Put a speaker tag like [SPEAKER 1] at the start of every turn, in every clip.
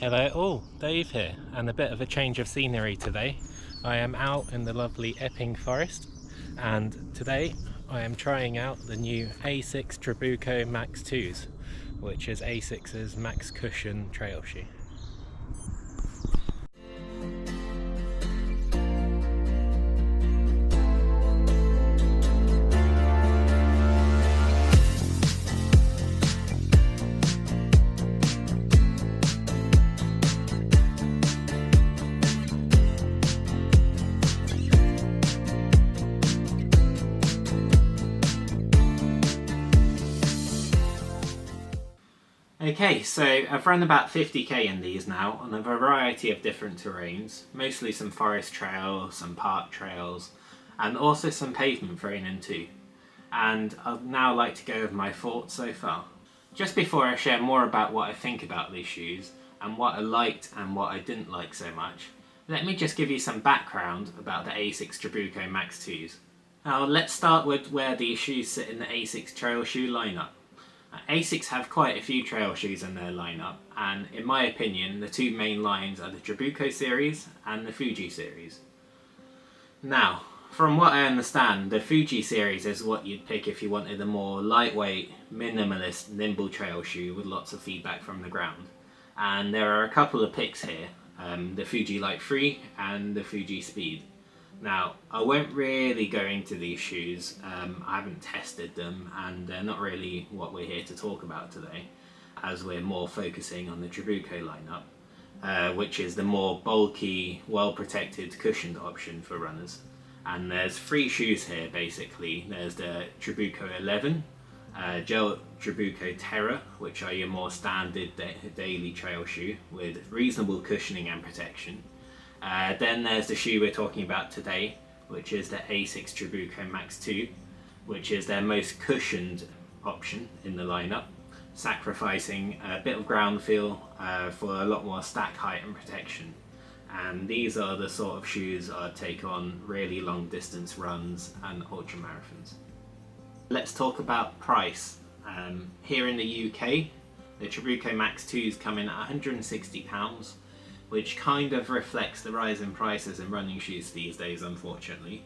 [SPEAKER 1] Hello all, Dave here, and a bit of a change of scenery today. I am out in the lovely Epping Forest, and today I am trying out the new Asics Trabuco Max 2s, which is Asics' max cushion trail shoe. Okay, so I've run about 50k in these now on a variety of different terrains, mostly some forest trails, some park trails, and also some pavement thrown in too. And I'd now like to go over my thoughts so far. Just before I share more about what I think about these shoes, and what I liked and what I didn't like so much, let me just give you some background about the Asics Trabuco Max 2s. Now let's start with where these shoes sit in the Asics trail shoe lineup. Asics have quite a few trail shoes in their lineup, and in my opinion the two main lines are the Trabuco series and the Fuji series. Now, from what I understand, the Fuji series is what you'd pick if you wanted a more lightweight, minimalist, nimble trail shoe with lots of feedback from the ground. And there are a couple of picks here, the Fuji Light 3 and the Fuji Speed. Now, I won't really go into these shoes, I haven't tested them, and they're not really what we're here to talk about today, as we're more focusing on the Trabuco lineup, which is the more bulky, well-protected, cushioned option for runners. And there's three shoes here basically. There's the Trabuco 11, Gel Trabuco Terra, which are your more standard daily trail shoe with reasonable cushioning and protection. Then there's the shoe we're talking about today, which is the Asics Trabuco Max 2, which is their most cushioned option in the lineup, sacrificing a bit of ground feel for a lot more stack height and protection. And these are the sort of shoes I'd take on really long distance runs and ultra marathons. Let's talk about price. Here in the UK, the Trabuco Max 2s come in at £160, which kind of reflects the rise in prices in running shoes these days, unfortunately.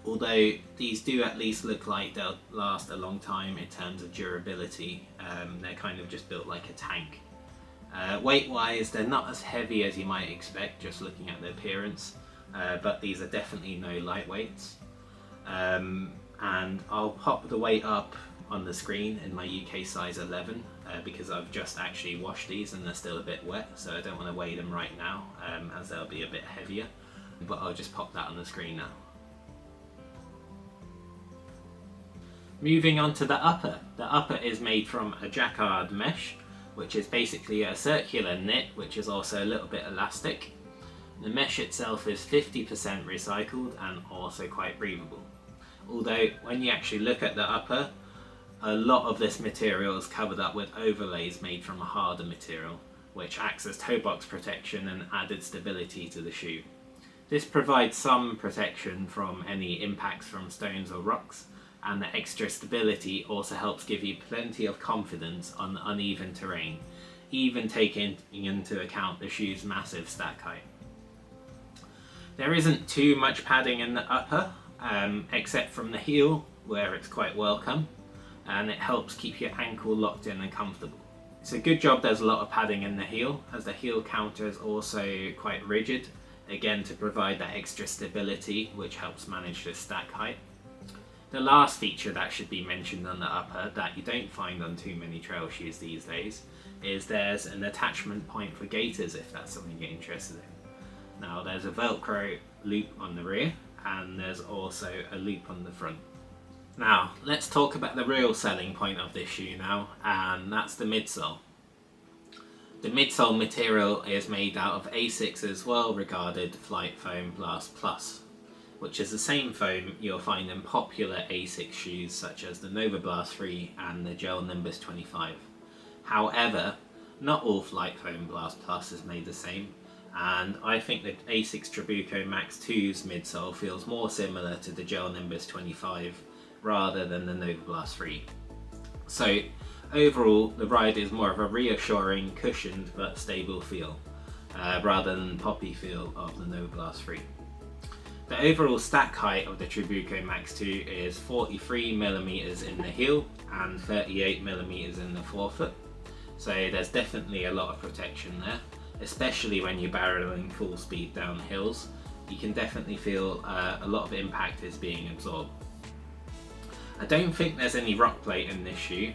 [SPEAKER 1] Although these do at least look like they'll last a long time in terms of durability. They're kind of just built like a tank. Weight-wise, they're not as heavy as you might expect just looking at the appearance, but these are definitely no lightweights. And I'll pop the weight up on the screen in my UK size 11 because I've just actually washed these and they're still a bit wet, so I don't want to weigh them right now as they'll be a bit heavier, but I'll just pop that on the screen now. Moving on to the upper. The upper is made from a jacquard mesh, which is basically a circular knit which is also a little bit elastic. The mesh itself is 50% recycled and also quite breathable. Although when you actually look at the upper, a lot of this material is covered up with overlays made from a harder material, which acts as toe box protection and added stability to the shoe. This provides some protection from any impacts from stones or rocks, and the extra stability also helps give you plenty of confidence on uneven terrain, even taking into account the shoe's massive stack height. There isn't too much padding in the upper, except from the heel where it's quite welcome, and it helps keep your ankle locked in and comfortable. It's a good job there's a lot of padding in the heel, as the heel counter is also quite rigid, again to provide that extra stability which helps manage the stack height. The last feature that should be mentioned on the upper that you don't find on too many trail shoes these days is there's an attachment point for gaiters if that's something you're interested in. Now there's a Velcro loop on the rear and there's also a loop on the front. Now, let's talk about the real selling point of this shoe now, and that's the midsole. The midsole material is made out of Asics' well-regarded Flight Foam Blast Plus, which is the same foam you'll find in popular Asics shoes such as the Nova Blast 3 and the Gel Nimbus 25. However, not all Flight Foam Blast Plus is made the same, and I think the Asics Trabuco Max 2's midsole feels more similar to the Gel Nimbus 25 rather than the Nova Blast 3. So overall the ride is more of a reassuring, cushioned but stable feel, rather than the poppy feel of the Novablast 3. The overall stack height of the Trabuco Max 2 is 43mm in the heel and 38mm in the forefoot, so there's definitely a lot of protection there, especially when you're barreling full speed down hills. You can definitely feel a lot of impact is being absorbed. I don't think there's any rock plate in this shoe,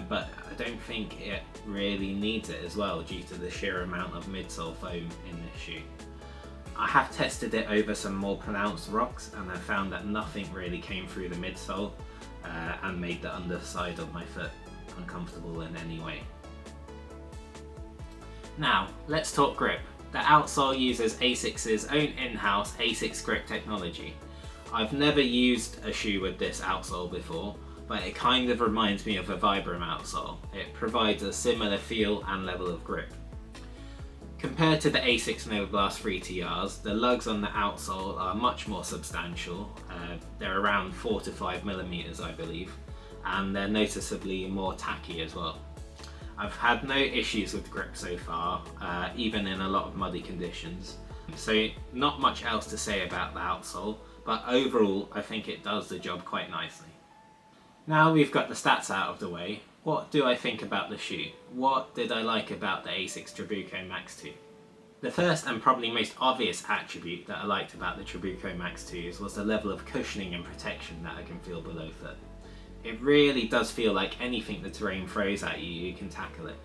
[SPEAKER 1] but I don't think it really needs it as well due to the sheer amount of midsole foam in this shoe. I have tested it over some more pronounced rocks and I found that nothing really came through the midsole and made the underside of my foot uncomfortable in any way. Now, let's talk grip. The outsole uses Asics' own in-house Asics grip technology. I've never used a shoe with this outsole before, but it kind of reminds me of a Vibram outsole. It provides a similar feel and level of grip. Compared to the Asics Novablast 3 TRs, the lugs on the outsole are much more substantial. They're around 4 to 5mm I believe, and they're noticeably more tacky as well. I've had no issues with grip so far, even in a lot of muddy conditions. So not much else to say about the outsole, but overall I think it does the job quite nicely. Now we've got the stats out of the way, what do I think about the shoe? What did I like about the Asics Trabuco Max 2? The first and probably most obvious attribute that I liked about the Trabuco Max 2s was the level of cushioning and protection that I can feel below foot. It really does feel like anything the terrain throws at you, you can tackle it.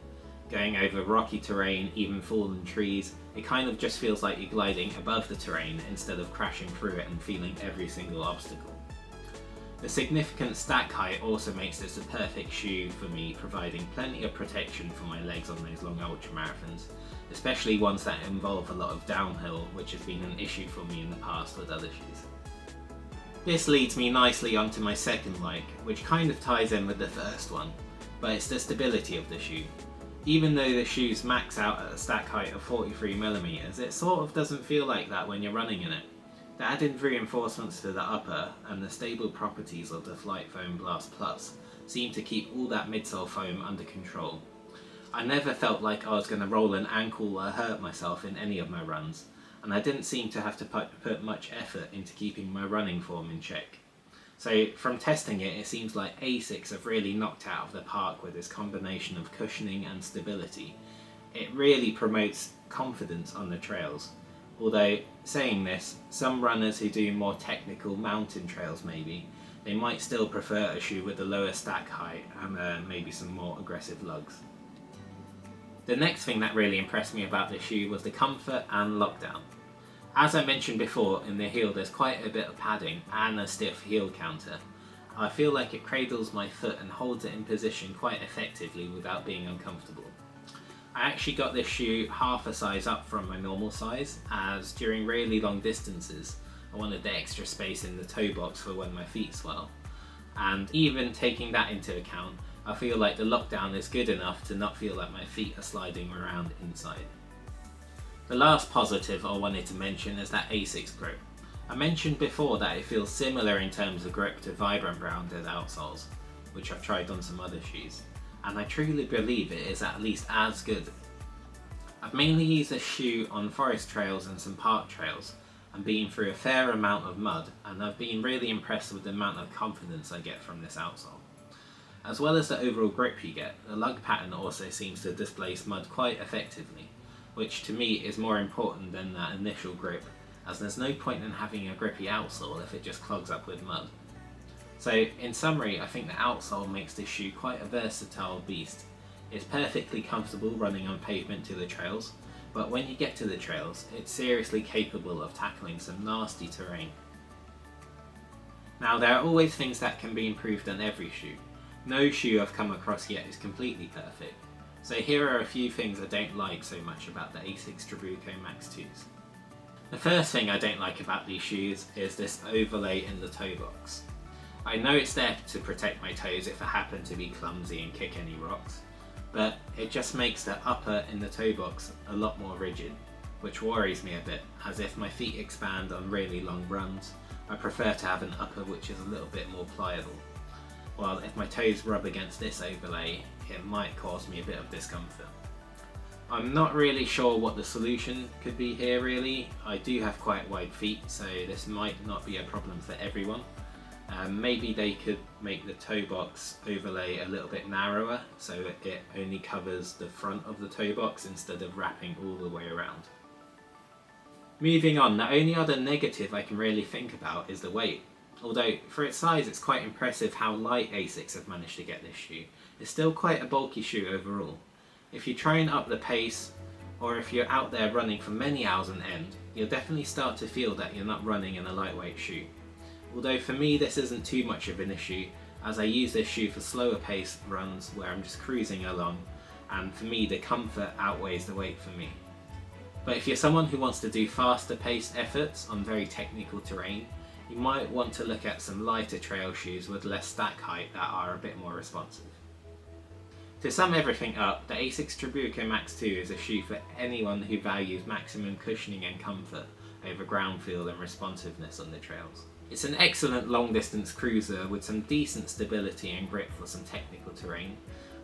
[SPEAKER 1] Going over rocky terrain, even fallen trees, it kind of just feels like you're gliding above the terrain instead of crashing through it and feeling every single obstacle. The significant stack height also makes this a perfect shoe for me, providing plenty of protection for my legs on those long ultramarathons, especially ones that involve a lot of downhill, which has been an issue for me in the past with other shoes. This leads me nicely onto my second like, which kind of ties in with the first one, but it's the stability of the shoe. Even though the shoes max out at a stack height of 43mm, it sort of doesn't feel like that when you're running in it. The added reinforcements to the upper and the stable properties of the Flight Foam Blast Plus seem to keep all that midsole foam under control. I never felt like I was going to roll an ankle or hurt myself in any of my runs, and I didn't seem to have to put much effort into keeping my running form in check. So from testing it, it seems like Asics have really knocked out of the park with this combination of cushioning and stability. It really promotes confidence on the trails. Although, saying this, some runners who do more technical mountain trails maybe, they might still prefer a shoe with a lower stack height and maybe some more aggressive lugs. The next thing that really impressed me about this shoe was the comfort and lockdown. As I mentioned before, in the heel there's quite a bit of padding and a stiff heel counter. I feel like it cradles my foot and holds it in position quite effectively without being uncomfortable. I actually got this shoe half a size up from my normal size, as during really long distances I wanted the extra space in the toe box for when my feet swell. And even taking that into account, I feel like the lockdown is good enough to not feel like my feet are sliding around inside. The last positive I wanted to mention is that Asics grip. I mentioned before that it feels similar in terms of grip to Vibram branded outsoles, which I've tried on some other shoes, and I truly believe it is at least as good. I've mainly used this shoe on forest trails and some park trails, and been through a fair amount of mud, and I've been really impressed with the amount of confidence I get from this outsole. As well as the overall grip you get, the lug pattern also seems to displace mud quite effectively, which to me is more important than that initial grip, as there's no point in having a grippy outsole if it just clogs up with mud. So in summary, I think the outsole makes this shoe quite a versatile beast. It's perfectly comfortable running on pavement to the trails, but when you get to the trails, it's seriously capable of tackling some nasty terrain. Now there are always things that can be improved on every shoe. No shoe I've come across yet is completely perfect, so here are a few things I don't like so much about the Asics Trabuco Max 2s. The first thing I don't like about these shoes is this overlay in the toe box. I know it's there to protect my toes if I happen to be clumsy and kick any rocks, but it just makes the upper in the toe box a lot more rigid, which worries me a bit, as if my feet expand on really long runs, I prefer to have an upper which is a little bit more pliable. While if my toes rub against this overlay, it might cause me a bit of discomfort. I'm not really sure what the solution could be here really. I do have quite wide feet, so this might not be a problem for everyone. Maybe they could make the toe box overlay a little bit narrower so it only covers the front of the toe box instead of wrapping all the way around. Moving on, the only other negative I can really think about is the weight. Although for its size it's quite impressive how light Asics have managed to get this shoe. It's still quite a bulky shoe overall. If you try and up the pace, or if you're out there running for many hours on end, you'll definitely start to feel that you're not running in a lightweight shoe. Although for me this isn't too much of an issue, as I use this shoe for slower pace runs where I'm just cruising along, and for me the comfort outweighs the weight for me. But if you're someone who wants to do faster paced efforts on very technical terrain, you might want to look at some lighter trail shoes with less stack height that are a bit more responsive. To sum everything up, the Asics Trabuco Max 2 is a shoe for anyone who values maximum cushioning and comfort over ground feel and responsiveness on the trails. It's an excellent long distance cruiser with some decent stability and grip for some technical terrain,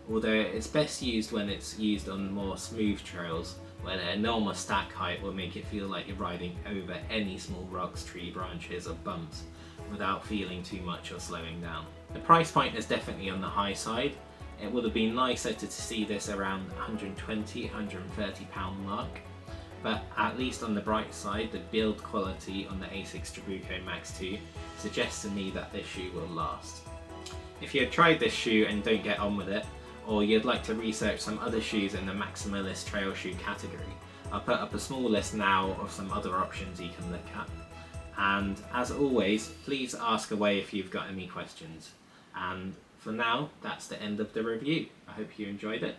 [SPEAKER 1] although it's best used when it's used on more smooth trails where the enormous stack height will make it feel like you're riding over any small rocks, tree branches or bumps without feeling too much or slowing down. The price point is definitely on the high side. It would have been nicer to see this around £120–130 mark, but at least on the bright side, the build quality on the Asics Trabuco Max 2 suggests to me that this shoe will last. If you have tried this shoe and don't get on with it, or you'd like to research some other shoes in the maximalist trail shoe category, I'll put up a small list now of some other options you can look at. And as always, please ask away if you've got any questions. And for now, that's the end of the review. I hope you enjoyed it.